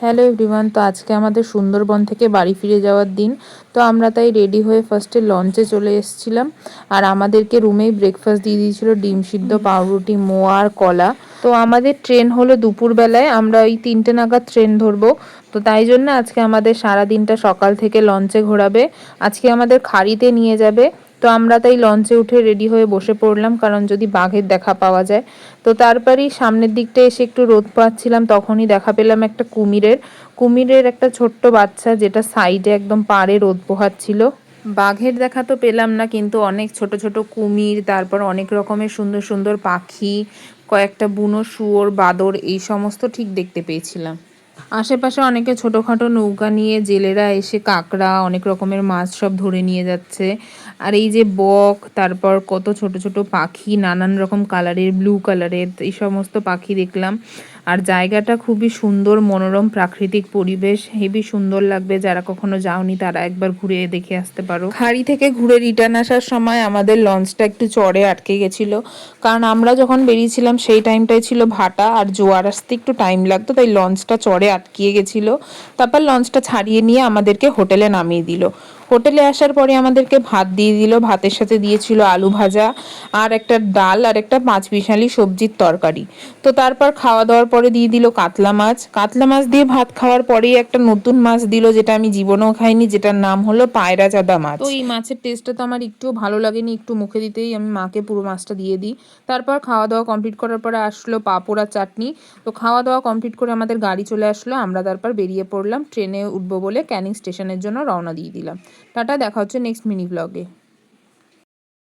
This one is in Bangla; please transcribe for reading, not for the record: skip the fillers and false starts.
হ্যালো এভরিওয়ান, তো আজকে আমাদের সুন্দরবন থেকে বাড়ি ফিরে যাওয়ার দিন। তো আমরা তাই রেডি হয়ে ফার্স্টে লঞ্চে চলে এসেছিলাম। আর আমাদেরকে রুমেই ব্রেকফাস্ট দিয়ে দিয়েছিল ডিম সিদ্ধ, পাউরুটি, মোয়া আর কলা। তো আমাদের ট্রেন হলো দুপুরবেলায়, আমরা ওই 3টে নাগাদ ট্রেন ধরবো। তো তাই জন্য আজকে আমাদের সারা দিনটা সকাল থেকে লঞ্চে ঘোরাবে। আজকে আমাদের খাড়িতে নিয়ে যাবে। তো আমরা তাই লঞ্চে উঠে রেডি হয়ে বসে পড়লাম, কারণ যদি বাঘের দেখা পাওয়া যায়। তো তারপরেই সামনের দিকটা এসে একটু রোদ পাচ্ছিলাম, তখনই দেখা পেলাম একটা কুমিরের একটা ছোট্ট বাচ্চা, যেটা সাইডে একদম পাড়ে রোদ পোহাচ্ছিল। বাঘের দেখা তো পেলাম না, কিন্তু অনেক ছোট ছোট কুমির, তারপর অনেক রকমের সুন্দর সুন্দর পাখি, কয়েকটা বুনো শুয়োর, বাদর, এই সমস্ত ঠিক দেখতে পেয়েছিলাম। আশেপাশে অনেকে ছোটোখাটো নৌকা নিয়ে জেলেরা এসে কাঁকড়া, অনেক রকমের মাছ সব ধরে নিয়ে যাচ্ছে। আর এই যে বক, তারপর কত ছোট ছোট পাখি, নানান রকম কালারের, ব্লু কালারের, এই সমস্ত পাখি দেখলাম। আর জায়গাটা খুবই সুন্দর, মনোরম প্রাকৃতিক পরিবেশ, হেবি সুন্দর লাগবে। যারা কখনো যাওনি তারা একবার ঘুরে দেখে আসতে পারো। খাড়ি থেকে ঘুরে রিটার্ন আসার সময় আমাদের লঞ্চটা একটু চড়ে আটকে গেছিলো, কারণ আমরা যখন বেরিয়েছিলাম সেই টাইমটাই ছিল ভাটা, আর জোয়ার আসতে একটু টাইম লাগতো, তাই লঞ্চটা চড়ে আটকিয়ে গেছিলো। তারপর লঞ্চটা ছাড়িয়ে নিয়ে আমাদেরকে হোটেলে নামিয়ে দিল। হোটেলে আসার পরে আমাদেরকে ভাত দিয়ে দিল, ভাতের সাথে দিয়েছিল আলু ভাজা আর একটা ডাল আর একটা 5 মিশালি সবজির তরকারি। তো তারপর খাওয়া দাওয়ার পরে দিয়ে দিল কাতলা মাছ দিয়ে ভাত খাওয়ার পরেই একটা নতুন মাছ দিল, যেটা আমি জীবনেও খাইনি, যেটার নাম হলো পায়রা চাদা মাছ। তো এই মাছের টেস্টটা তো আমার একটুও ভালো লাগেনি, একটু মুখে দিতেই আমি মাকে পুরো মাছটা দিয়ে দিই। তারপর খাওয়া দাওয়া কমপ্লিট করার পরে আসলো পাঁপড় আর চাটনি। তো খাওয়া দাওয়া কমপ্লিট করে আমাদের গাড়ি চলে আসলো, আমরা তারপর বেরিয়ে পড়লাম, ট্রেনে উঠবো বলে ক্যানিং স্টেশনের জন্য রওনা দিয়ে দিলাম। টাটা, দেখা হচ্ছে নেক্সট মিনি ব্লগে।